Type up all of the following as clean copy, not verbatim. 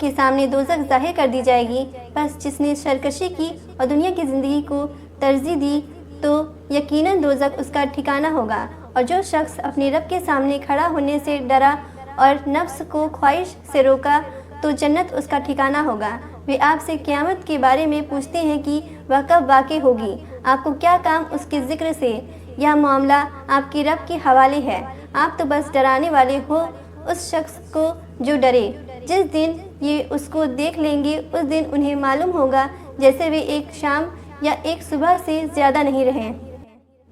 کے سامنے دوزخ ظاہر کر دی جائے گی۔ بس جس نے سرکشی کی اور دنیا کی زندگی کو ترجیح دی تو یقیناً دوزخ اس کا ٹھکانہ ہوگا، اور جو شخص اپنے رب کے سامنے کھڑا ہونے سے ڈرا اور نفس کو خواہش سے روکا تو جنت اس کا ٹھکانہ ہوگا۔ وہ آپ سے قیامت کے بارے میں پوچھتے ہیں کہ وہ کب واقع ہوگی، آپ کو کیا کام اس کے ذکر سے؟ یہ معاملہ آپ کے رب کے حوالے ہے، آپ تو بس ڈرانے والے ہو اس شخص کو جو ڈرے۔ جس دن یہ اس کو دیکھ لیں گے اس دن انہیں معلوم ہوگا جیسے وہ ایک شام یا ایک صبح سے زیادہ نہیں رہے۔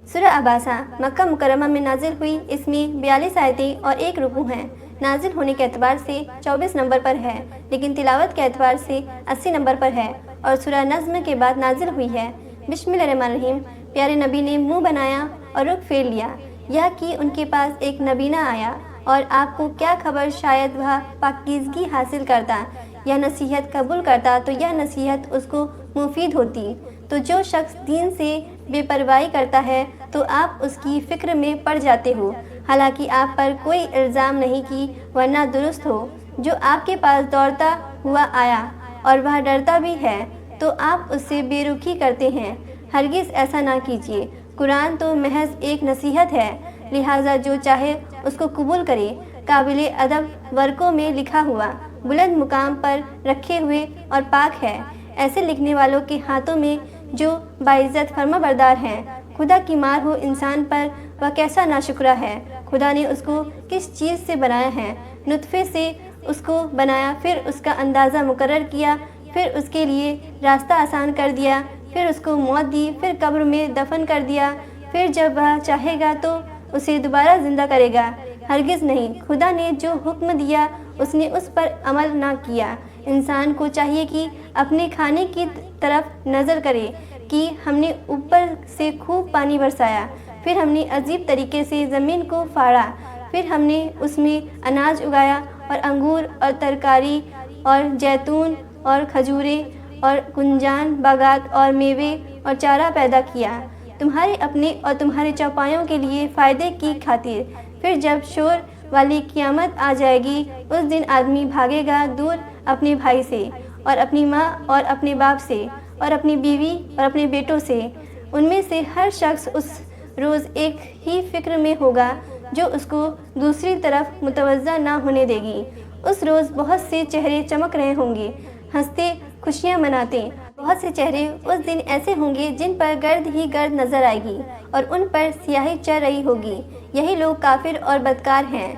سورہ عباسہ مکہ مکرمہ میں نازل ہوئی، اس میں 42 آیتیں اور 1 رکوع ہیں۔ نازل ہونے کے اعتبار سے 24 نمبر پر ہے، لیکن تلاوت کے اعتبار سے 80 نمبر پر ہے اور سورہ نظم کے بعد نازل ہوئی ہے۔ بسم اللہ الرحمن الرحیم۔ پیارے نبی نے منہ بنایا اور رخ پھیر لیا، یہ کہ ان کے پاس ایک نبینہ آیا، اور آپ کو کیا خبر شاید وہ پاکیزگی حاصل کرتا یا نصیحت قبول کرتا تو یہ نصیحت اس کو مفید ہوتی۔ تو جو شخص دین سے بے پرواہی کرتا ہے تو آپ اس کی فکر میں پڑ جاتے ہو، حالانکہ آپ پر کوئی الزام نہیں کہ ورنہ درست ہو۔ جو آپ کے پاس دوڑتا ہوا آیا اور وہ ڈرتا بھی ہے تو آپ اس سے بے رخی کرتے ہیں۔ ہرگز ایسا نہ کیجیے، قرآن تو محض ایک نصیحت ہے، لہٰذا جو چاہے اس کو قبول کرے۔ قابل ادب ورقوں میں لکھا ہوا، بلند مقام پر رکھے ہوئے اور پاک ہے، ایسے لکھنے والوں کے ہاتھوں میں جو باعزت فرما بردار ہیں۔ خدا کی مار ہو انسان پر، وہ کیسا ناشکرا ہے۔ خدا نے اس کو کس چیز سے بنایا ہے؟ نطفے سے اس کو بنایا، پھر اس کا اندازہ مقرر کیا، پھر اس کے لیے راستہ آسان کر دیا، پھر اس کو موت دی، پھر قبر میں دفن کر دیا، پھر جب وہ چاہے گا تو اسے دوبارہ زندہ کرے گا۔ ہرگز نہیں، خدا نے جو حکم دیا اس نے اس پر عمل نہ کیا۔ انسان کو چاہیے کہ اپنے کھانے کی طرف نظر کرے کہ ہم نے اوپر سے خوب پانی برسایا، پھر ہم نے عجیب طریقے سے زمین کو پھاڑا، پھر ہم نے اس میں اناج اگایا اور انگور اور ترکاری اور زیتون اور کھجوریں اور کنجان باغات اور میوے اور چارہ پیدا کیا، تمہارے اپنے اور تمہارے چوپایوں کے لیے فائدے کی خاطر۔ پھر جب شور والی قیامت آ جائے گی، اس دن آدمی بھاگے گا دور اپنے بھائی سے اور اپنی ماں اور اپنے باپ سے اور اپنی بیوی اور اپنے بیٹوں سے۔ ان میں سے ہر شخص اس روز ایک ہی فکر میں ہوگا جو اس کو دوسری طرف متوجہ نہ ہونے دے گی۔ اس روز بہت سے چہرے چمک رہے ہوں گے، ہنستے خوشیاں مناتے۔ بہت سے چہرے اس دن ایسے ہوں گے جن پر گرد ہی گرد نظر آئے گی اور ان پر سیاہی چڑھ رہی ہوگی، یہی لوگ کافر اور بدکار ہیں۔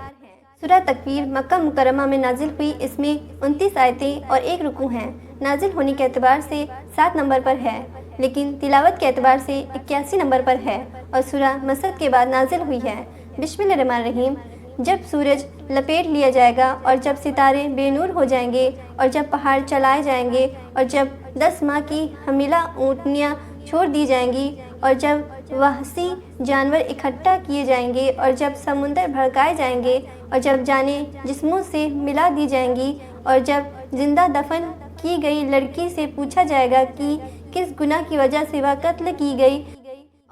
سورہ تکویر مکہ مکرمہ میں نازل ہوئی، اس میں 29 آیتیں اور 1 رکوع ہیں۔ نازل ہونے کے اعتبار سے 7 نمبر پر ہے، لیکن تلاوت کے اعتبار سے 81 نمبر پر ہے اور سورہ مسد کے بعد نازل ہوئی ہے۔ بسم اللہ الرحمن الرحیم۔ جب سورج لپیٹ لیا جائے گا اور جب ستارے بے نور ہو جائیں گے اور جب پہاڑ چلائے جائیں گے اور جب 10 ماہ کی حاملہ اونٹنیاں چھوڑ دی جائیں گی اور جب وحشی جانور اکٹھا کیے جائیں گے اور جب سمندر بھڑکائے جائیں گے اور جب جانیں جسموں سے ملا دی جائیں گی اور جب زندہ دفن کی گئی لڑکی سے پوچھا جائے گا کہ کس گناہ کی وجہ سے وہ قتل کی گئی،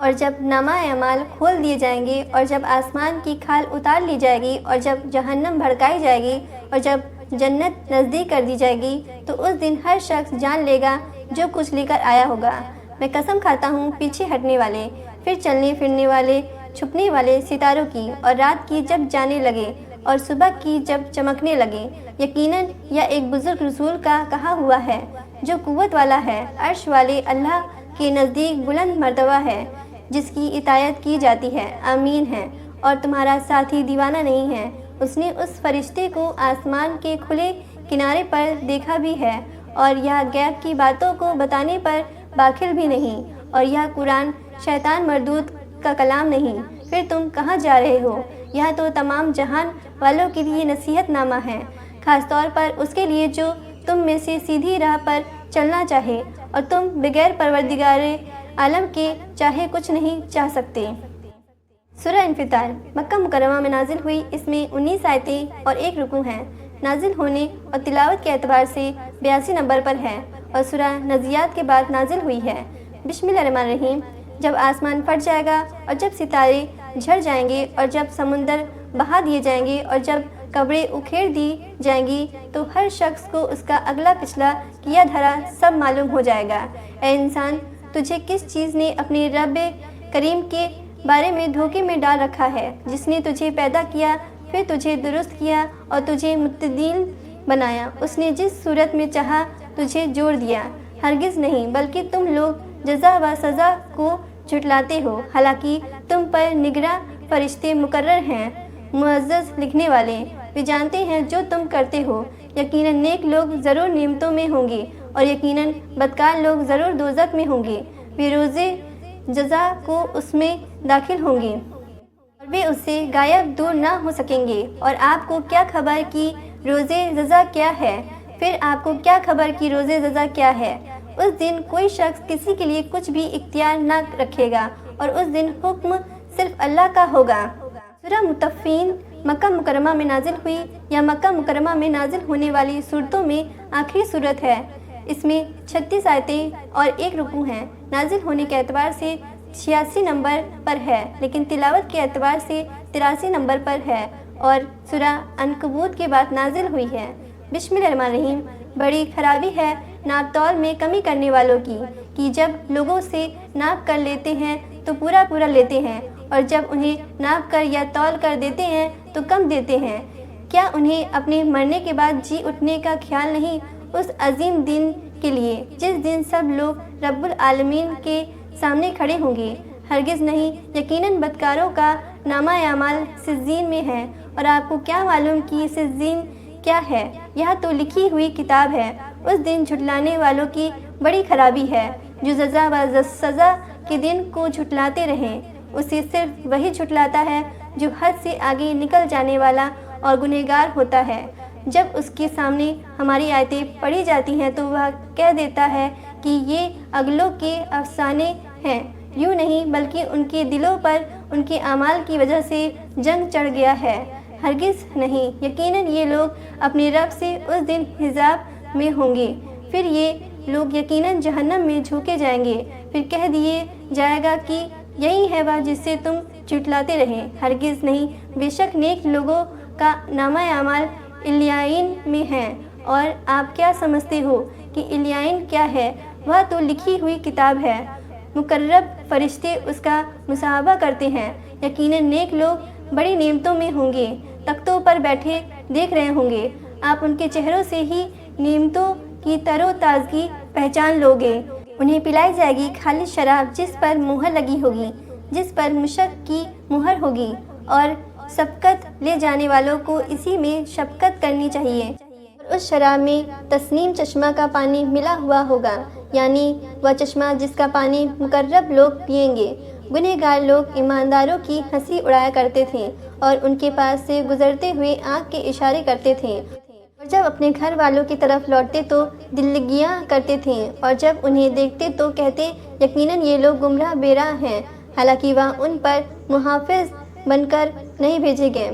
اور جب نامہ اعمال کھول دیے جائیں گے اور جب آسمان کی کھال اتار لی جائے گی اور جب جہنم بھڑکائی جائے گی اور جب جنت نزدیک کر دی جائے گی، تو اس دن ہر شخص جان لے گا جو کچھ لے کر آیا ہوگا۔ میں قسم کھاتا ہوں پیچھے ہٹنے والے، پھر چلنے پھرنے والے، چھپنے والے ستاروں کی، اور رات کی جب جانے لگے اور صبح کی جب چمکنے لگے، یقیناً یہ ایک بزرگ رسول کا کہا ہوا ہے جو قوت والا ہے، عرش والے اللہ کے نزدیک بلند مرتبہ ہے، جس کی اطاعت کی جاتی ہے، آمین ہے، اور تمہارا ساتھی دیوانہ نہیں ہے۔ اس نے اس فرشتے کو آسمان کے کھلے کنارے پر دیکھا بھی ہے اور یہ غیب کی باتوں کو بتانے پر باخل بھی نہیں، اور یہ قرآن شیطان مردود کا کلام نہیں۔ پھر تم کہاں جا رہے ہو؟ یہ تو تمام جہان والوں کے لیے نصیحت نامہ ہے، خاص طور پر اس کے لیے جو تم میں سے سیدھی راہ پر چلنا چاہے اور تم بغیر پروردگار عالم کے چاہے کچھ نہیں چاہ سکتے۔ سورہ انفطار مکہ مکرمہ میں نازل ہوئی، اس میں 19 آیتیں اور 1 رکوع ہیں۔ نازل ہونے اور تلاوت کے اعتبار سے 82 نمبر پر ہے اور سورہ نازعات کے بعد نازل ہوئی ہے۔ بسم اللہ الرحمن الرحیم۔ جب آسمان پھٹ جائے گا اور جب ستارے جھڑ جائیں گے اور جب سمندر بہا دیے جائیں گے اور جب قبریں اکھیڑ دی جائیں گی تو ہر شخص کو اس کا اگلا پچھلا کیا دھرا سب معلوم ہو جائے گا۔ اے انسان، تجھے کس چیز نے اپنے رب کریم کے بارے میں دھوکے میں ڈال رکھا ہے، جس نے تجھے پیدا کیا، پھر تجھے درست کیا اور تجھے متعدل بنایا؟ اس نے جس صورت میں چاہا تجھے جوڑ دیا۔ ہرگز نہیں، بلکہ تم لوگ جزا و سزا کو جھٹلاتے ہو، حالانکہ تم پر نگراں فرشتے مقرر ہیں، معزز لکھنے والے۔ وہ جانتے ہیں جو تم کرتے ہو۔ یقیناً نیک لوگ ضرور نعمتوں میں ہوں گے اور یقیناً بدکار لوگ ضرور دوزخ میں ہوں گے۔ وہ روزے جزا کو اس میں داخل ہوں گے اور وہ اس سے غائب دور نہ ہو سکیں گے۔ اور آپ کو کیا خبر کہ روزے جزا کیا ہے؟ پھر آپ کو کیا خبر کہ روزے جزا کیا ہے؟ اس دن کوئی شخص کسی کے لیے کچھ بھی اختیار نہ رکھے گا اور اس دن حکم صرف اللہ کا ہوگا۔ سورہ مطففین مکہ مکرمہ میں نازل ہوئی یا مکہ مکرمہ میں نازل ہونے والی صورتوں میں آخری صورت ہے۔ اس میں 36 آیتیں اور 1 رکوع ہیں۔ نازل ہونے کے اعتبار سے 86 نمبر پر ہے، لیکن تلاوت کے اعتبار سے 83 نمبر پر ہے اور سورہ عنکبوت کے بعد نازل ہوئی ہے۔ بسم اللہ الرحمن الرحیم۔ بڑی خرابی ہے ناپ تول میں کمی کرنے والوں کی کہ جب لوگوں سے ناپ کر لیتے ہیں تو پورا پورا لیتے ہیں، اور جب انہیں ناپ کر یا تول کر دیتے ہیں تو کم دیتے ہیں۔ کیا انہیں اپنے مرنے کے بعد جی اٹھنے کا خیال نہیں، اس عظیم دن کے لیے جس دن سب لوگ رب العالمین کے سامنے کھڑے ہوں گے؟ ہرگز نہیں، یقیناً بدکاروں کا نامہ اعمال سجین میں ہے۔ اور آپ کو کیا معلوم کہ سجین کیا ہے؟ یہ تو لکھی ہوئی کتاب ہے۔ اس دن جھٹلانے والوں کی بڑی خرابی ہے جو جزا و سزا کے دن کو جھٹلاتے رہیں۔ اسے صرف وہی جھٹلاتا ہے جو حد سے آگے نکل جانے والا اور گنہگار ہوتا ہے۔ جب اس کے سامنے ہماری آیتیں پڑھی جاتی ہیں تو وہ کہہ دیتا ہے کہ یہ اگلوں کے افسانے ہیں۔ یوں نہیں، بلکہ ان کے دلوں پر ان کے اعمال کی وجہ سے جنگ چڑھ گیا ہے۔ ہرگز نہیں، یقیناً یہ لوگ اپنے رب سے اس دن حساب میں ہوں گے۔ پھر یہ لوگ یقیناً جہنم میں جھونکے جائیں گے۔ پھر کہہ دیے جائے گا کہ یہی ہے وہ جس سے تم جھٹلاتے رہے۔ ہرگز نہیں، بے شک نیک لوگوں کا نامہ اعمال علیین میں ہے۔ اور آپ کیا سمجھتے ہو کہ علیین کیا ہے؟ وہ تو لکھی ہوئی کتاب ہے، مقرب فرشتے اس کا مصاحبہ کرتے ہیں۔ یقیناً نیک لوگ بڑی نعمتوں میں ہوں گے، تختوں پر بیٹھے دیکھ رہے ہوں گے۔ آپ ان کے چہروں سے ہی نعمتوں کی تر و تازگی پہچان لو گے۔ انہیں پلائی جائے گی خالص شراب جس پر مہر لگی ہوگی، جس پر مشک کی مہر ہوگی، اور سبقت لے جانے والوں کو اسی میں شبقت کرنی چاہیے۔ اور اس شراب میں تسنیم چشمہ کا پانی ملا ہوا ہوگا، یعنی وہ چشمہ جس کا پانی مقرب لوگ پئیں گے۔ گنہگار لوگ ایمانداروں کی ہنسی اڑایا کرتے تھے اور ان کے پاس سے گزرتے ہوئے آنکھ کے اشارے کرتے تھے، اور جب اپنے گھر والوں کی طرف لوٹتے تو دلگیاں کرتے تھے، اور جب انہیں دیکھتے تو کہتے یقیناً یہ لوگ گمراہ بے راہ ہیں، حالانکہ وہ ان پر محافظ بن کر نہیں بھیجے گئے۔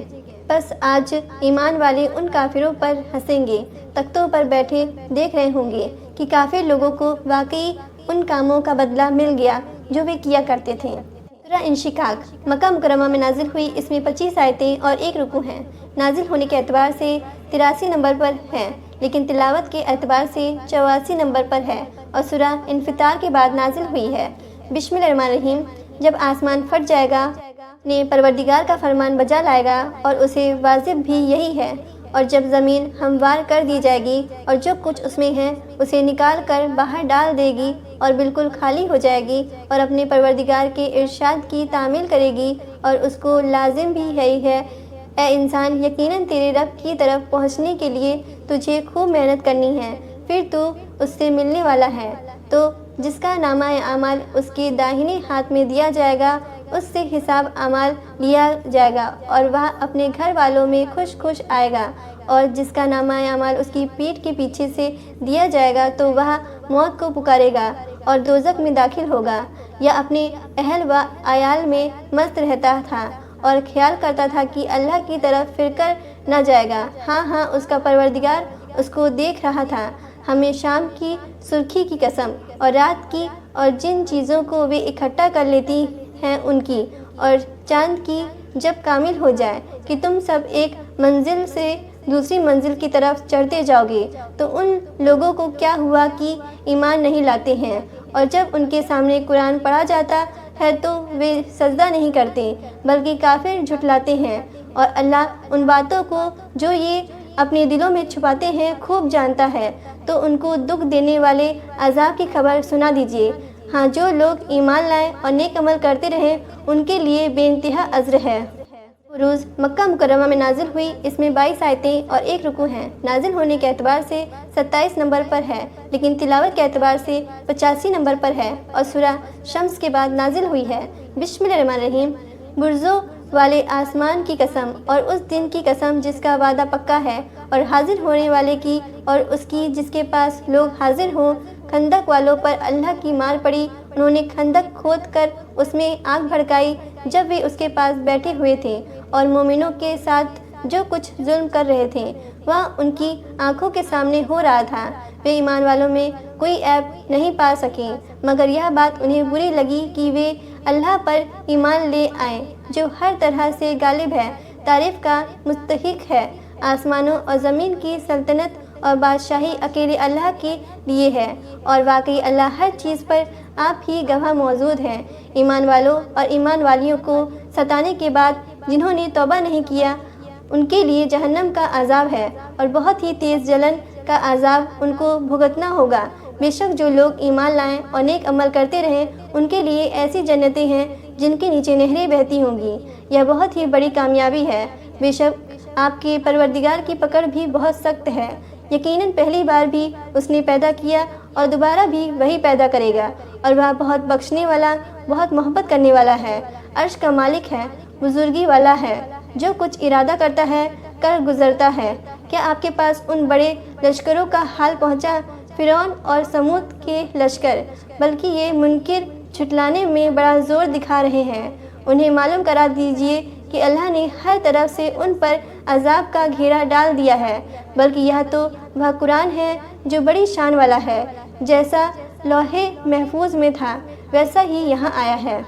بس آج ایمان والے ان کافروں پر ہنسیں گے، تختوں پر بیٹھے دیکھ رہے ہوں گے کہ کافر لوگوں کو واقعی ان کاموں کا بدلہ مل گیا جو وہ کیا کرتے تھے۔ سورہ انشقاق مکہ مکرمہ میں نازل ہوئی۔ اس میں 25 آیتیں اور 1 رکوع ہیں۔ نازل ہونے کے اعتبار سے 83 نمبر پر ہے، لیکن تلاوت کے اعتبار سے 84 نمبر پر ہے اور سورہ انفطار کے بعد نازل ہوئی ہے۔ بسم اللہ الرحمن الرحیم۔ جب آسمان پھٹ جائے گا، اپنے پروردگار کا فرمان بجا لائے گا اور اسے واجب بھی یہی ہے، اور جب زمین ہموار کر دی جائے گی اور جو کچھ اس میں ہے اسے نکال کر باہر ڈال دے گی اور بالکل خالی ہو جائے گی اور اپنے پروردگار کے ارشاد کی تعمیل کرے گی، اور اس کو لازم بھی یہی ہے۔ اے انسان، یقیناً تیرے رب کی طرف پہنچنے کے لیے تجھے خوب محنت کرنی ہے، پھر تو اس سے ملنے والا ہے۔ تو جس کا نامہ اعمال اس کے داہنے ہاتھ میں دیا جائے گا، اس سے حساب اعمال لیا جائے گا اور وہ اپنے گھر والوں میں خوش خوش آئے گا، اور جس کا نامہ اعمال اس کی پیٹھ کے پیچھے سے دیا جائے گا تو وہ موت کو پکارے گا اور دوزخ میں داخل ہوگا، یا اپنے اہل و عیال میں مست رہتا تھا اور خیال کرتا تھا کہ اللہ کی طرف پھر کر نہ جائے گا۔ ہاں، اس کا پروردگار اس کو دیکھ رہا تھا۔ ہمیں شام کی سرخی کی قسم اور رات کی، اور جن چیزوں کو وہ اکٹھا کر لیتی ہیں ان کی، اور چاند کی جب کامل ہو جائے کہ تم سب ایک منزل سے دوسری منزل کی طرف چڑھتے جاؤ گے تو ان لوگوں کو کیا ہوا کہ ایمان نہیں لاتے ہیں، اور جب ان کے سامنے قرآن پڑھا جاتا ہے تو وہ سجدہ نہیں کرتے بلکہ کافر جھٹلاتے ہیں، اور اللہ ان باتوں کو جو یہ اپنے دلوں میں چھپاتے ہیں خوب جانتا ہے، تو ان کو دکھ دینے والے عذاب کی خبر سنا دیجیے۔ ہاں، جو لوگ ایمان لائے اور نیک عمل کرتے رہیں ان کے لیے بے انتہا اجر ہے۔ روز مکہ مکرمہ میں نازل ہوئی، اس میں 22 آیتیں اور 1 رکوع ہیں۔ نازل ہونے کے اعتبار سے 27 نمبر پر ہے، لیکن تلاوت کے اعتبار سے 85 نمبر پر ہے، اور سورہ شمس کے بعد نازل ہوئی ہے۔ بسم اللہ الرحمن الرحیم۔ برزوں والے آسمان کی قسم اور اس دن کی قسم جس کا وعدہ پکا ہے، اور حاضر ہونے والے کی اور اس کی جس کے پاس لوگ حاضر ہوں۔ خندق والوں پر اللہ کی مار پڑی، انہوں نے خندق کھود کر اس میں آگ بھڑکائی جب وہ اس کے پاس بیٹھے ہوئے تھے، اور مومنوں کے ساتھ جو کچھ ظلم کر رہے تھے وہاں ان کی آنکھوں کے سامنے ہو رہا تھا۔ وہ ایمان والوں میں کوئی عیب نہیں پا سکے، مگر یہ بات انہیں بری لگی کہ وہ اللہ پر ایمان لے آئیں جو ہر طرح سے غالب ہے، تعریف کا مستحق ہے۔ آسمانوں اور زمین کی سلطنت اور بادشاہی اکیلے اللہ کے لیے ہے، اور واقعی اللہ ہر چیز پر آپ ہی گواہ موجود ہیں۔ ایمان والوں اور ایمان والیوں کو ستانے کے بعد جنہوں نے توبہ نہیں کیا ان کے لیے جہنم کا عذاب ہے، اور بہت ہی تیز جلن کا عذاب ان کو بھگتنا ہوگا۔ بے شک جو لوگ ایمان لائیں اور نیک عمل کرتے رہیں ان کے لیے ایسی جنتیں ہیں جن کے نیچے نہریں بہتی ہوں گی، یہ بہت ہی بڑی کامیابی ہے۔ بے شک آپ کے پروردگار کی پکڑ بھی بہت سخت ہے، یقیناً پہلی بار بھی اس نے پیدا کیا اور دوبارہ بھی وہی پیدا کرے گا، اور وہ بہت بخشنے والا، بہت محبت کرنے والا ہے، عرش کا مالک ہے، بزرگی والا ہے، جو کچھ ارادہ کرتا ہے کر گزرتا ہے۔ کیا آپ کے پاس ان بڑے لشکروں کا حال پہنچا، فرعون اور سمود کے لشکر؟ بلکہ یہ منکر جھٹلانے میں بڑا زور دکھا رہے ہیں۔ انہیں معلوم کرا دیجیے کہ اللہ نے ہر طرف سے ان پر عذاب کا گھیرا ڈال دیا ہے، بلکہ یہ تو وہ قرآن ہے جو بڑی شان والا ہے، جیسا لوح محفوظ میں تھا ویسا ہی یہاں آیا ہے۔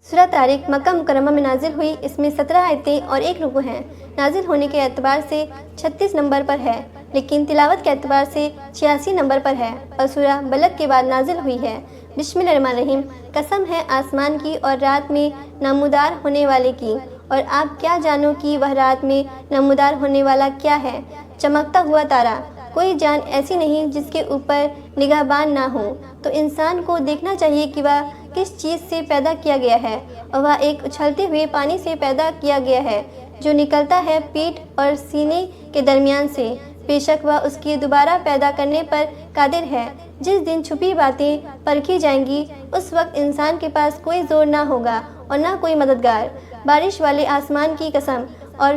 سورہ طارق مکہ مکرمہ میں نازل ہوئی، اس میں 17 آیتیں اور 1 رکوع ہیں۔ نازل ہونے کے اعتبار سے 36 نمبر پر ہے، لیکن تلاوت کے اعتبار سے 86 نمبر پر ہے، اور سورہ بلد کے بعد نازل ہوئی ہے۔ بسم اللہ الرحمن الرحیم۔ قسم ہے آسمان کی اور رات میں نمودار ہونے والے کی، اور آپ کیا جانو کہ وہ رات میں نمودار ہونے والا کیا ہے؟ چمکتا ہوا تارا۔ کوئی جان ایسی نہیں جس کے اوپر نگہبان نہ ہو، تو انسان کو دیکھنا چاہیے کہ وہ کس چیز سے پیدا کیا گیا ہے، اور وہ ایک اچھلتے ہوئے پانی سے پیدا کیا گیا ہے جو نکلتا ہے پیٹھ اور سینے کے درمیان سے۔ بے شک وہ اس کی دوبارہ پیدا کرنے پر قادر ہے۔ جس دن چھپی باتیں پرکھی جائیں گی اس وقت انسان کے پاس کوئی زور نہ ہوگا اور نہ کوئی مددگار۔ بارش والے آسمان کی قسم اور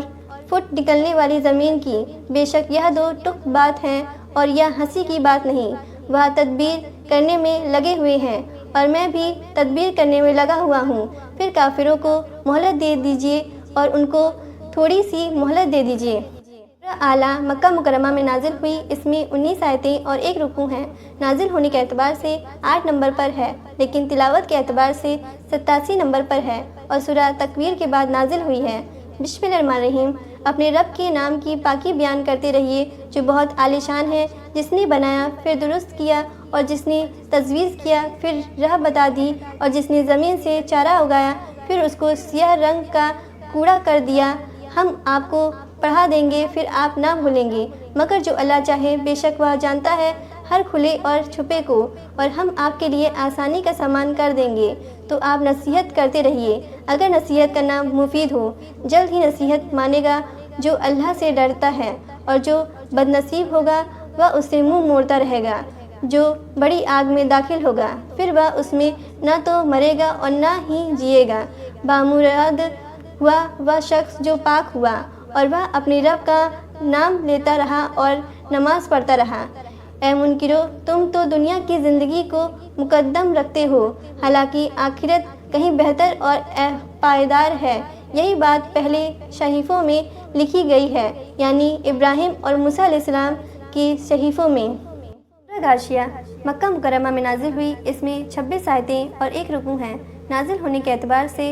پھوٹ نکلنے والی زمین کی، بے شک یہ دو ٹک بات ہیں اور یہ ہنسی کی بات نہیں۔ وہ تدبیر کرنے میں لگے ہوئے ہیں اور میں بھی تدبیر کرنے میں لگا ہوا ہوں۔ پھر کافروں کو مہلت دے دیجیے اور ان کو تھوڑی سی مہلت دے دیجیے۔ سورہ اعلیٰ مکہ مکرمہ میں نازل ہوئی، اس میں 19 آیتیں اور 1 رکوع ہیں۔ نازل ہونے کے اعتبار سے 8 نمبر پر ہے، لیکن تلاوت کے اعتبار سے 87 نمبر پر ہے، اور سورہ تکویر کے بعد نازل ہوئی ہے۔ بسم اللہ الرحمن الرحیم۔ اپنے رب کے نام کی پاکی بیان کرتے رہیے جو بہت عالی شان ہے، جس نے بنایا پھر درست کیا، اور جس نے تجویز کیا پھر راہ بتا دی، اور جس نے زمین سے چارہ اگایا پھر اس کو سیاہ رنگ کا کوڑا کر دیا۔ ہم آپ کو پڑھا دیں گے پھر آپ نہ بھولیں گے، مگر جو اللہ چاہے، بے شک وہ جانتا ہے ہر کھلے اور چھپے کو، اور ہم آپ کے لیے آسانی کا سامان کر دیں گے۔ تو آپ نصیحت کرتے رہیے اگر نصیحت کرنا مفید ہو، جلد ہی نصیحت مانے گا جو اللہ سے ڈرتا ہے، اور جو بد نصیب ہوگا وہ اس سے منہ موڑتا رہے گا، جو بڑی آگ میں داخل ہوگا، پھر وہ اس میں نہ تو مرے گا اور نہ ہی جیے گا۔ بامراد ہوا وہ شخص جو پاک ہوا اور وہ اپنے رب کا نام لیتا رہا اور نماز پڑھتا رہا۔ اے منکرو، تم تو دنیا کی زندگی کو مقدم رکھتے ہو، حالانکہ آخرت کہیں بہتر اور پائیدار ہے۔ یہی بات پہلے صحیفوں میں لکھی گئی ہے، یعنی ابراہیم اور موسیٰ علیہ السلام کی صحیفوں میں۔ سورہ غاشیہ مکہ مکرمہ میں نازل ہوئی، اس میں 26 آیتیں اور 1 رکوع ہیں۔ نازل ہونے کے اعتبار سے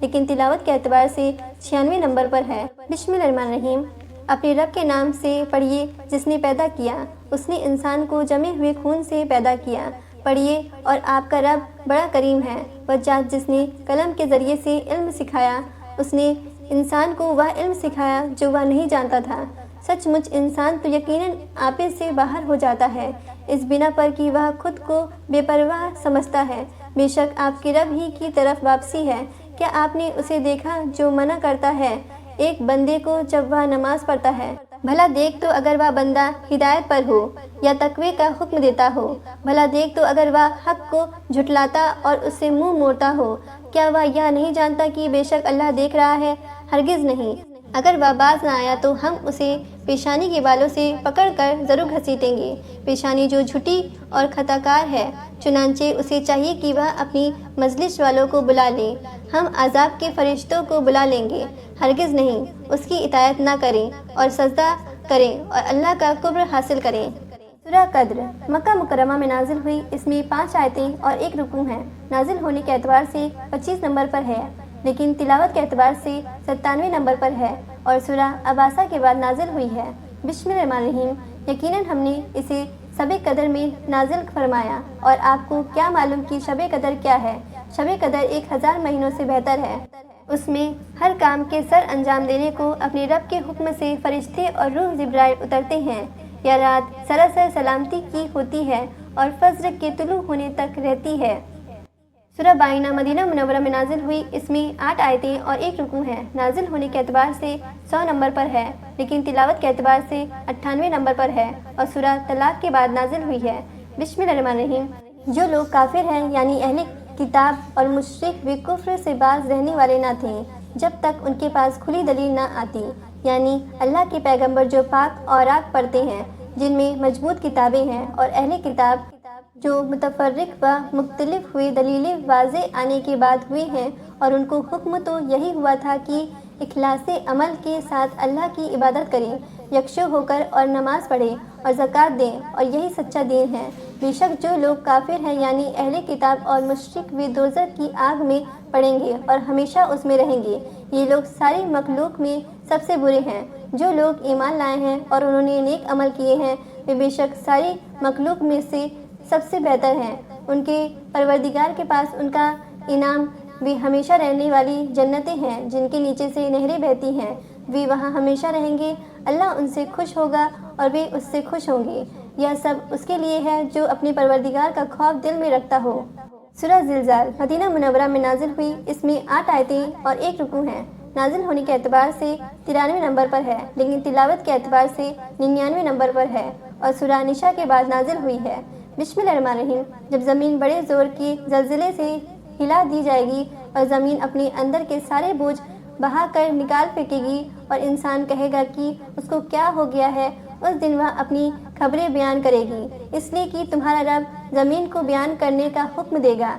لیکن تلاوت کے اعتبار سے 96 نمبر پر ہے۔ بسم اللہ الرحمن الرحیم۔ اپنے رب کے نام سے پڑھیے جس نے پیدا کیا، اس نے انسان کو جمے ہوئے خون سے پیدا کیا۔ پڑھیے اور آپ کا رب بڑا کریم ہے، وہ ذات جس نے قلم کے ذریعے سے علم سکھایا، اس نے انسان کو وہ علم سکھایا جو وہ نہیں جانتا تھا۔ سچ مچ انسان تو یقیناً آپے سے باہر ہو جاتا ہے، اس بنا پر کہ وہ خود کو بے پرواہ سمجھتا ہے۔ بے شک آپ کے رب ہی کی طرف واپسی ہے۔ کیا آپ نے اسے دیکھا جو منع کرتا ہے ایک بندے کو جب وہ نماز پڑھتا ہے؟ بھلا دیکھ تو اگر وہ بندہ ہدایت پر ہو یا تقوی کا حکم دیتا ہو، بھلا دیکھ تو اگر وہ حق کو جھٹلاتا اور اس سے منہ موڑتا ہو، کیا وہ یہ نہیں جانتا کہ بے شک اللہ دیکھ رہا ہے؟ ہرگز نہیں۔ اگر وہ باز نہ آیا تو ہم اسے پیشانی کے بالوں سے پکڑ کر ضرور گھسیٹیں گے، پیشانی جو جھوٹی اور خطا کار ہے۔ چنانچہ اسے چاہیے کہ وہ اپنی مجلس والوں کو بلا لے، ہم عذاب کے فرشتوں کو بلا لیں گے۔ ہرگز نہیں، اس کی اطاعت نہ کریں اور سجدہ کریں اور اللہ کا قرب حاصل کریں۔ سورہ قدر مکہ مکرمہ میں نازل ہوئی، اس میں 5 آیتیں اور 1 رکوع ہیں۔ نازل ہونے کے اعتبار سے 25 نمبر پر ہے، لیکن تلاوت کے اعتبار سے 97 نمبر پر ہے اور سورہ عباسہ کے بعد نازل ہوئی ہے۔ بسم اللہ الرحمن الرحیم۔ یقیناً ہم نے اسے شب قدر میں نازل فرمایا، اور آپ کو کیا معلوم کہ شب قدر کیا ہے؟ شب قدر 1000 مہینوں سے بہتر ہے۔ اس میں ہر کام کے سر انجام دینے کو اپنے رب کے حکم سے فرشتے اور روح جبرائیل اترتے ہیں۔ یہ رات سراسر سلامتی کی ہوتی ہے اور فجر کے طلوع ہونے تک رہتی ہے۔ سورہ بائنہ مدینہ منورہ میں نازل ہوئی، اس میں 8 آیتیں اور 1 رکوع ہیں۔ نازل ہونے کے اعتبار سے 100 نمبر پر ہے، لیکن تلاوت کے اعتبار سے 98 نمبر پر ہے اور سورہ طلاق کے بعد نازل ہوئی ہے۔ بسم اللہ الرحمن الرحیم۔ جو لوگ کافر ہیں یعنی اہل کتاب اور مشرک وہ کفر سے باز رہنے والے نہ تھے جب تک ان کے پاس کھلی دلیل نہ آتی، یعنی اللہ کے پیغمبر جو پاک اوراق پڑھتے ہیں جن میں مضبوط کتابیں ہیں، اور اہل کتاب جو متفرق و مختلف ہوئے دلیلیں واضح آنے کے بعد ہوئے ہیں، اور ان کو حکم تو یہی ہوا تھا کہ اخلاص عمل کے ساتھ اللہ کی عبادت کریں، یکسو ہو کر اور نماز پڑھیں اور زکوٰۃ دیں، اور یہی سچا دین ہے۔ بے شک جو لوگ کافر ہیں یعنی اہل کتاب اور مشرک وہ دوزخ کی آگ میں پڑیں گے اور ہمیشہ اس میں رہیں گے۔ یہ لوگ ساری مخلوق میں سب سے برے ہیں۔ جو لوگ ایمان لائے ہیں اور انہوں نے نیک عمل کیے ہیں، وہ بے شک ساری مخلوق میں سے سب سے بہتر ہیں۔ ان کے پروردگار کے پاس ان کا انعام بھی ہمیشہ رہنے والی جنتیں ہیں جن کے نیچے سے نہریں بہتی ہیں، وہ وہاں ہمیشہ رہیں گے۔ اللہ ان سے خوش ہوگا اور وہ اس سے خوش ہوں گے۔ یہ سب اس کے لیے ہے جو اپنے پروردگار کا خوف دل میں رکھتا ہو۔ سورہ زلزال مدینہ منورہ میں نازل ہوئی، اس میں 8 آیتیں اور 1 رکوع ہیں۔ نازل ہونے کے اعتبار سے 93 نمبر پر ہے، لیکن تلاوت کے اعتبار سے 99 نمبر پر ہے اور سورہ نساء کے بعد نازل ہوئی ہے۔ بسم اللہ الرحمن الرحیم۔ جب زمین بڑے زور کے زلزلے سے ہلا دی جائے گی اور زمین اپنے اندر کے سارے بوجھ بہا کر نکال پھینکے گی اور انسان کہے گا کہ اس کو کیا ہو گیا ہے، اس دن وہ اپنی خبریں بیان کرے گی، اس لیے کہ تمہارا رب زمین کو بیان کرنے کا حکم دے گا۔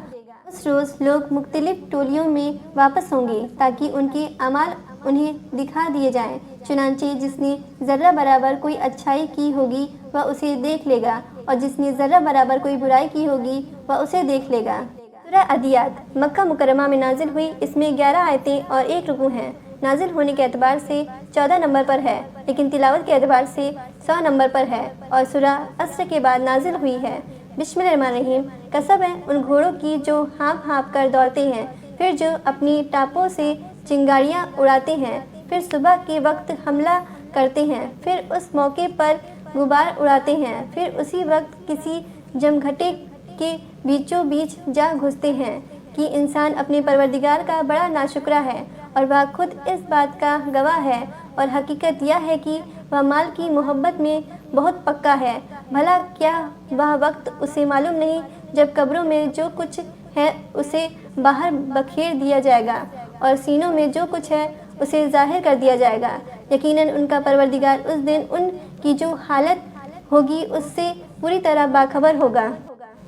اس روز لوگ مختلف ٹولیوں میں واپس ہوں گے تاکہ ان کے اعمال انہیں دکھا دیے جائیں۔ چنانچہ جس نے ذرہ برابر کوئی اچھائی کی ہوگی وہ اسے دیکھ لے گا، اور جس نے ذرہ برابر کوئی برائی کی ہوگی وہ اسے دیکھ لے گا۔ سورہ عادیات مکہ مکرمہ میں نازل ہوئی، اس میں 11 آیتیں اور 1 رکوع ہیں۔ نازل ہونے کے اعتبار سے 14 نمبر پر ہے، لیکن تلاوت کے اعتبار سے 100 نمبر پر ہے اور سورہ عصر کے بعد نازل ہوئی ہے۔ بسم اللہ الرحمن الرحیم۔ قسم ہے ان گھوڑوں کی جو ہانپ ہانپ کر دوڑتے ہیں، پھر جو اپنی ٹاپوں سے چنگاریاں اڑاتے ہیں، پھر صبح کے وقت حملہ کرتے ہیں، پھر اس موقع پر غبار اڑاتے ہیں، پھر اسی وقت کسی جمگھٹے کے بیچوں بیچ جا گھستے ہیں کہ انسان اپنے پروردگار کا بڑا ناشکرا ہے، اور وہ خود اس بات کا گواہ ہے، اور حقیقت یہ ہے کہ وہ مال کی محبت میں بہت پکا ہے۔ بھلا کیا وہ وقت اسے معلوم نہیں جب قبروں میں جو کچھ ہے اسے باہر بکھیر دیا جائے گا اور سینوں میں جو کچھ ہے اسے ظاہر کر دیا جائے گا۔ یقیناً ان کا پروردگار اس دن ان کی جو حالت ہوگی اس سے پوری طرح باخبر ہوگا۔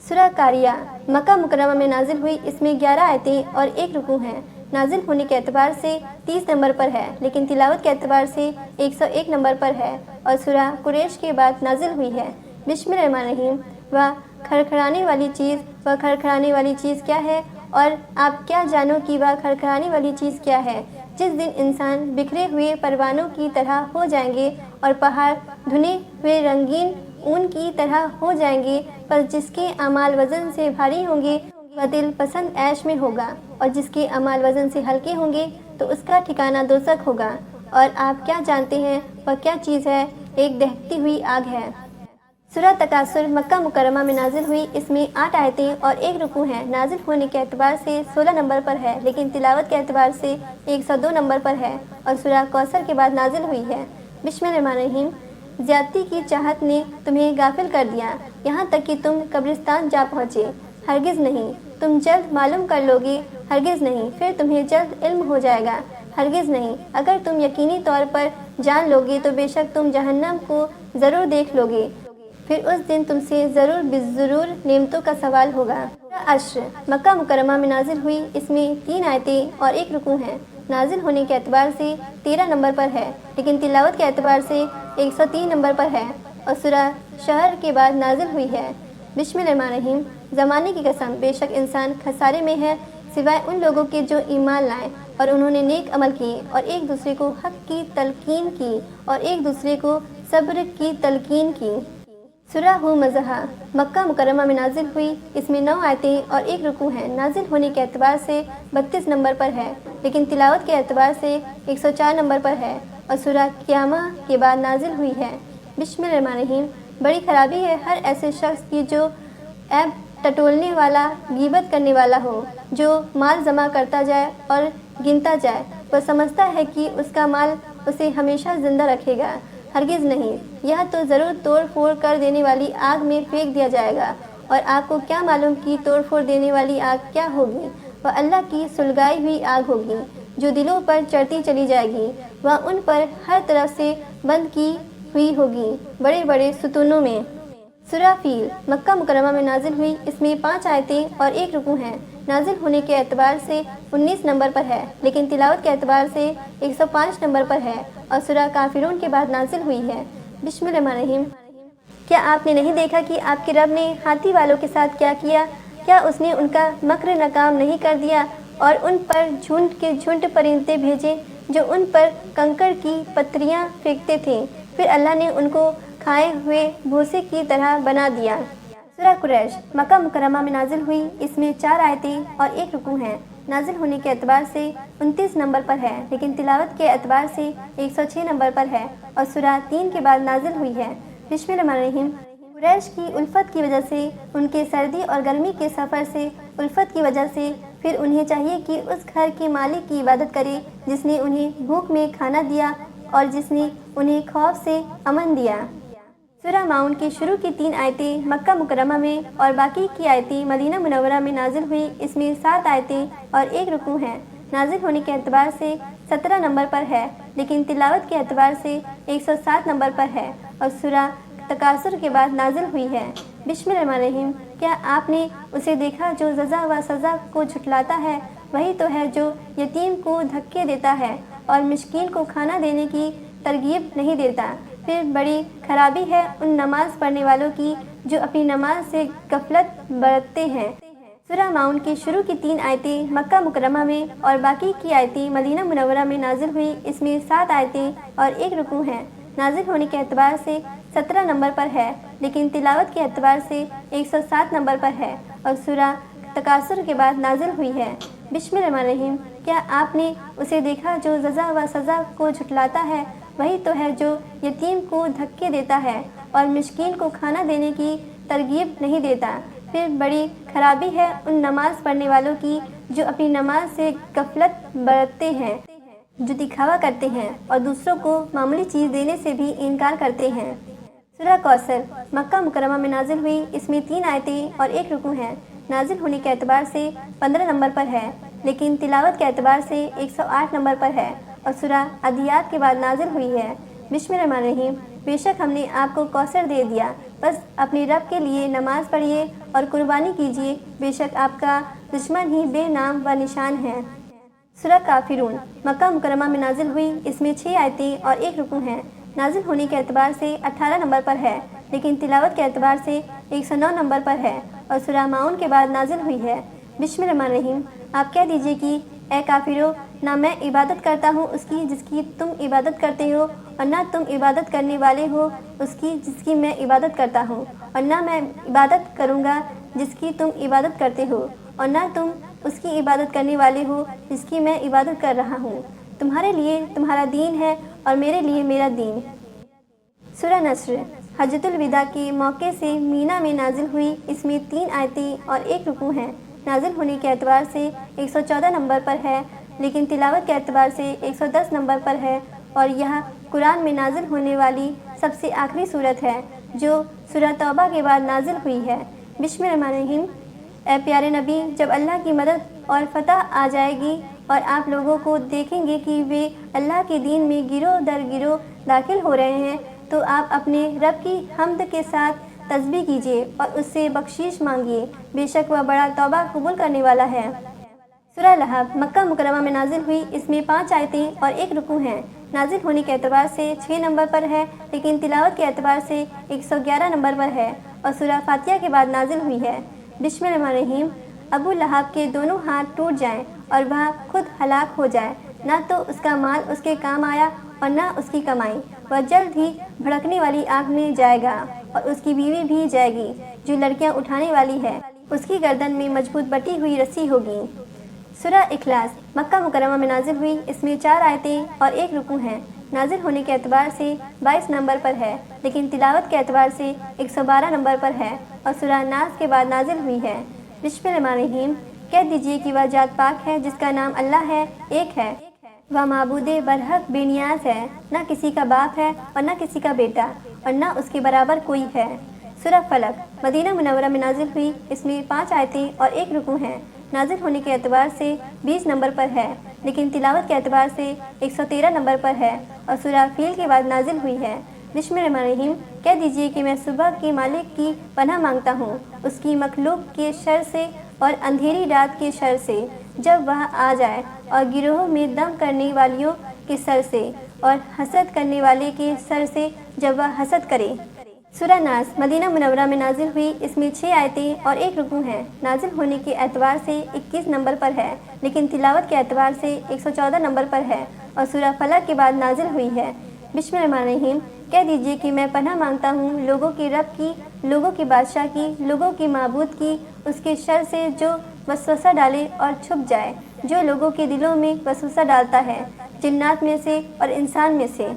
سورہ قاریہ مکہ مکرمہ میں نازل ہوئی، اس میں 11 آیتیں اور 1 رکوع ہیں۔ نازل ہونے کے اعتبار سے 30 نمبر پر ہے، لیکن تلاوت کے اعتبار سے 101 نمبر پر ہے اور سورہ قریش کے بعد نازل ہوئی ہے۔ بسم اللہ الرحمن الرحیم۔ وہ کھڑکھڑانے والی چیز کیا ہے اور آپ کیا جانو کہ وہ کھڑکھڑانے والی چیز کیا ہے؟ جس دن انسان بکھرے ہوئے پروانوں کی طرح ہو جائیں گے اور پہاڑ دھنے ہوئے رنگین اون کی طرح ہو جائیں گے، پر جس کے اعمال وزن سے بھاری ہوں گے وہ دل پسند عیش میں ہوگا، اور جس کے اعمال وزن سے ہلکے ہوں گے تو اس کا ٹھکانہ دوزخ ہوگا۔ اور آپ کیا جانتے ہیں وہ کیا چیز ہے؟ ایک دہتی ہوئی آگ ہے۔ سورہ تکاثر مکہ مکرمہ میں نازل ہوئی۔ اس میں 8 آیتیں اور 1 رکوع ہیں۔ نازل ہونے کے اعتبار سے 16 نمبر پر ہے، لیکن تلاوت کے اعتبار سے 102 نمبر پر ہے، اور سورہ کوثر کے بعد نازل ہوئی ہے۔ بسم اللہ الرحمن الرحیم۔ زیادتی کی چاہت نے تمہیں غافل کر دیا، یہاں تک کہ تم قبرستان جا پہنچے۔ ہرگز نہیں، تم جلد معلوم کر لوگے، ہرگز نہیں، پھر تمہیں جلد علم ہو جائے گا، ہرگز نہیں، اگر تم یقینی طور پر جان لوگے تو بے شک تم جہنم کو ضرور دیکھ لوگے، پھر اس دن تم سے ضرور بالضرور نعمتوں کا سوال ہوگا۔ عشر مکہ مکرمہ میں نازل ہوئی۔ اس میں 3 آیتیں اور 1 رکوع ہیں۔ نازل ہونے کے اعتبار سے 13 نمبر پر ہے، لیکن تلاوت کے اعتبار سے 103 نمبر پر ہے، اور سورہ شہر کے بعد نازل ہوئی ہے۔ بسم اللہ الرحمن الرحیم۔ زمانے کی قسم، بے شک انسان خسارے میں ہے سوائے ان لوگوں کے جو ایمان لائے اور انہوں نے نیک عمل کیے اور ایک دوسرے کو حق کی تلقین کی اور ایک دوسرے کو صبر کی تلقین کی۔ سورہ ھمزہ مکہ مکرمہ میں نازل ہوئی۔ اس میں 9 آیتیں اور 1 رکوع ہیں۔ نازل ہونے کے اعتبار سے 32 نمبر پر ہے، لیکن تلاوت کے اعتبار سے 104 نمبر پر ہے، اور سورہ قیامہ کے بعد نازل ہوئی ہے۔ بسم اللہ الرحمن الرحیم۔ بڑی خرابی ہے ہر ایسے شخص کی جو عیب ٹٹولنے والا، غیبت کرنے والا ہو، جو مال جمع کرتا جائے اور گنتا جائے۔ وہ سمجھتا ہے کہ اس کا مال اسے ہمیشہ زندہ رکھے گا، ہرگز نہیں، یہ تو ضرور توڑ پھوڑ کر دینے والی آگ میں پھینک دیا جائے گا، اور آپ کو کیا معلوم کہ توڑ پھوڑ دینے والی آگ کیا ہوگی؟ وہ اللہ کی سلگائی ہوئی آگ ہوگی جو دلوں پر چڑھتی چلی جائے گی، وہ ان پر ہر طرف سے بند کی ہوئی ہوگی بڑے بڑے ستونوں میں۔ سورہ فیل مکہ مکرمہ میں نازل ہوئی۔ اس میں 5 آیتیں اور 1 رکوع ہیں۔ نازل ہونے کے اعتبار سے 19 نمبر پر ہے، لیکن تلاوت کے اعتبار سے 105 نمبر پر ہے، اور سورہ کافرون کے بعد نازل ہوئی ہے۔ بسم اللہ الرحمن الرحیم۔ کیا آپ نے نہیں دیکھا کہ آپ کے رب نے ہاتھی والوں کے ساتھ کیا کیا؟ کیا اس نے ان کا مکر ناکام نہیں کر دیا اور ان پر جھنڈ کے جھنڈ پرندے بھیجے جو ان پر کنکر کی پتھریاں پھینکتے تھے، پھر اللہ نے ان کو کھائے ہوئے بھوسے کی طرح بنا دیا۔ سورہ قریش مکہ مکرمہ میں نازل ہوئی۔ اس میں 4 آیتیں اور 1 رکوع ہیں۔ نازل ہونے کے اعتبار سے 29 نمبر پر ہے، لیکن تلاوت کے اعتبار سے 106 نمبر پر ہے، اور سورہ 3 کے بعد نازل ہوئی ہے۔ بسم اللہ الرحمن الرحیم۔ قریش کی الفت کی وجہ سے، ان کے سردی اور گرمی کے سفر سے الفت کی وجہ سے، پھر انہیں چاہیے کہ اس گھر کے مالک کی عبادت کرے جس نے انہیں بھوک میں کھانا دیا اور جس نے انہیں خوف سے امن دیا۔ سورہ ماؤن کی شروع کی 3 آیتیں مکہ مکرمہ میں اور باقی کی آیتیں مدینہ منورہ میں نازل ہوئی۔ اس میں 7 آیتیں اور 1 رکوع ہیں۔ نازل ہونے کے اعتبار سے 17 نمبر پر ہے، لیکن تلاوت کے اعتبار سے 107 نمبر پر ہے، اور سورہ تکاثر کے بعد نازل ہوئی ہے۔ بسم اللہ الرحمن الرحیم۔ کیا آپ نے اسے دیکھا جو جزا و سزا کو جھٹلاتا ہے؟ وہی تو ہے جو یتیم کو دھکے دیتا ہے اور مسکین کو کھانا دینے کی ترغیب نہیں دیتا۔ پھر بڑی خرابی ہے ان نماز پڑھنے والوں کی جو اپنی نماز سے غفلت برتتے ہیں۔ سورہ ماؤن کی شروع کی 3 آیتیں مکہ مکرمہ میں اور باقی کی آیتیں مدینہ منورہ میں نازل ہوئی۔ اس میں 7 آیتیں اور 1 رکوع ہیں۔ نازل ہونے کے اعتبار سے 17 نمبر پر ہے، لیکن تلاوت کے اعتبار سے 107 نمبر پر ہے، اور سورہ تکاثر کے بعد نازل ہوئی ہے۔ بسم اللہ الرحمن الرحیم۔ کیا آپ نے اسے دیکھا جو جزا و سزا کو جھٹلاتا ہے؟ وہی تو ہے جو یتیم کو دھکے دیتا ہے اور مسکین کو کھانا دینے کی ترغیب نہیں دیتا۔ پھر بڑی خرابی ہے ان نماز پڑھنے والوں کی جو اپنی نماز سے غفلت برتتے ہیں، جو دکھاوا کرتے ہیں اور دوسروں کو معمولی چیز دینے سے بھی انکار کرتے ہیں۔ سورہ کوثر مکہ مکرمہ میں نازل ہوئی۔ اس میں 3 آیتیں اور 1 رکوع ہیں۔ نازل ہونے کے اعتبار سے 15 نمبر پر ہے، لیکن تلاوت کے اعتبار سے 108 نمبر پر ہے، اور سورہ عادیات کے بعد نازل ہوئی ہے۔ بسم اللہ الرحمن الرحیم۔ بے شک ہم نے آپ کو کوثر دے دیا، بس اپنے رب کے لیے نماز پڑھیے اور قربانی کیجیے، بے شک آپ کا دشمن ہی بے نام و نشان ہے۔ سورہ کافرون مکہ مکرمہ میں نازل ہوئی۔ اس میں 6 آیتیں اور 1 رکوع ہیں۔ نازل ہونے کے اعتبار سے 18 نمبر پر ہے، لیکن تلاوت کے اعتبار سے 109 نمبر پر ہے، اور سورہ ماؤن کے بعد نازل ہوئی ہے۔ بسم اللہ الرحمن الرحیم۔ آپ کہہ دیجئے کہ اے کافرو، نہ میں عبادت کرتا ہوں اس کی جس کی تم عبادت کرتے ہو، اور نہ تم عبادت کرنے والے ہو اس کی جس کی میں عبادت کرتا ہوں، اور نہ میں عبادت کروں گا جس کی تم عبادت کرتے ہو، اور نہ تم اس کی عبادت کرنے والے ہو جس کی میں عبادت کر رہا ہوں۔ تمہارے لیے تمہارا دین ہے اور میرے لیے میرا دین۔ سورہ نصر حجۃ الوداع کے موقع سے مینا میں نازل ہوئی۔ اس میں 3 آیتیں اور 1 رکوع ہیں۔ نازل ہونے کے اعتبار سے 114 نمبر پر ہے، لیکن تلاوت کے اعتبار سے 110 نمبر پر ہے، اور یہ قرآن میں نازل ہونے والی سب سے آخری صورت ہے جو سورہ توبہ کے بعد نازل ہوئی ہے۔ بسم اللہ الرحمن الرحیم۔ اے پیارے نبی، جب اللہ کی مدد اور فتح آ جائے گی اور آپ لوگوں کو دیکھیں گے کہ وہ اللہ کے دین میں گروہ در گروہ داخل ہو رہے ہیں، تو آپ اپنے رب کی حمد کے ساتھ تسبیح کیجیے اور اس سے بخشش مانگیے، بے شک وہ بڑا توبہ قبول کرنے والا ہے۔ سورہ لہب مکہ مکرمہ میں نازل ہوئی۔ اس میں 5 آیتیں اور 1 رکوع ہیں۔ نازل ہونے کے اعتبار سے 6 نمبر پر ہے، لیکن تلاوت کے اعتبار سے 111 نمبر پر ہے، اور سورہ فاتحہ کے بعد نازل ہوئی ہے۔ بسم اللہ الرحمن الرحیم۔ ابو لہب کے دونوں ہاتھ ٹوٹ جائیں اور وہ خود ہلاک ہو جائے، نہ تو اس کا مال اس کے کام آیا اور نہ اس کی کمائی، وہ جلد ہی بھڑکنے والی آگ میں جائے گا، اور اس کی بیوی بھی جائے گی جو لڑکیاں اٹھانے والی ہے، اس کی گردن میں مضبوط بٹی ہوئی رسی ہوگی۔ سورہ اخلاص مکہ مکرمہ میں نازل ہوئی۔ اس میں 4 آیتیں اور 1 رکوع ہیں۔ نازل ہونے کے اعتبار سے 22 نمبر پر ہے، لیکن تلاوت کے اعتبار سے 112 نمبر پر ہے، اور سورہ ناس کے بعد نازل ہوئی ہے۔ بسم اللہ الرحمن الرحیم۔ کہہ دیجئے کہ وہ ذات پاک ہے جس کا نام اللہ ہے، ایک ہے، وہ معبود برحق بے نیاز ہے، نہ کسی کا باپ ہے اور نہ کسی کا بیٹا، اور نہ اس کے برابر کوئی ہے۔ سورہ فلق مدینہ منورہ میں نازل ہوئی۔ اس میں 5 آیتیں اور 1 رکوع ہیں۔ نازل ہونے کے اعتبار سے 20 نمبر پر ہے، لیکن تلاوت کے اعتبار سے 113 نمبر پر ہے، اور سورہ فیل کے بعد نازل ہوئی ہے۔ بسم اللہ الرحمن الرحیم۔ کہہ دیجئے کہ میں صبح کے مالک کی پناہ مانگتا ہوں، اس کی مخلوق کے شر سے اور اندھیری رات کے شر سے جب وہ آ جائے، اور گروہ میں دم کرنے والیوں کے سر سے، اور حسد کرنے والے کے سر سے جب وہ حسد کرے۔ سورہ ناس مدینہ منورہ میں نازل ہوئی۔ اس میں 6 آیتیں اور 1 رکوع ہیں۔ نازل ہونے کے اعتبار سے 21 نمبر پر ہے، لیکن تلاوت کے اعتبار سے 114 نمبر پر ہے، اور سورہ فلق کے بعد نازل ہوئی ہے۔ بسم اللہ الرحمن الرحیم۔ کہہ دیجئے کہ میں پناہ مانگتا ہوں لوگوں کے رب کی، لوگوں کے بادشاہ کی، لوگوں کے معبود کی، اس کے شر سے جو وسوسہ ڈالے اور چھپ جائے، جو لوگوں کے دلوں میں وسوسہ ڈالتا ہے، جنات میں سے اور انسان میں سے۔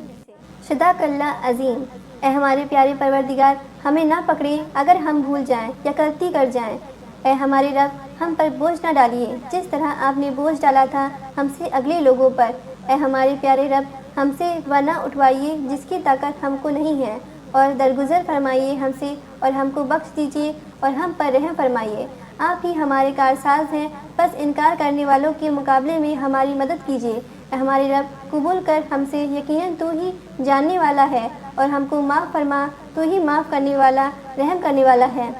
صدق اللہ عظیم۔ اے ہمارے پیارے پروردگار، ہمیں نہ پکڑیں اگر ہم بھول جائیں یا غلطی کر جائیں۔ اے ہمارے رب، ہم پر بوجھ نہ ڈالیے جس طرح آپ نے بوجھ ڈالا تھا ہم سے اگلے لوگوں پر۔ اے ہمارے پیارے رب، ہم سے وہ نہ اٹھوائیے جس کی طاقت ہم کو نہیں ہے، اور درگزر فرمائیے ہم سے اور ہم کو بخش دیجیے اور ہم پر رحم فرمائیے۔ آپ ہی ہمارے کارساز ہیں، بس انکار کرنے والوں کے مقابلے میں ہماری مدد کیجیے۔ اے ہمارے رب، قبول کر ہم سے، یقیناً تو ہی جاننے والا ہے، اور ہم کو معاف فرما، تو ہی معاف کرنے والا، رحم کرنے والا ہے۔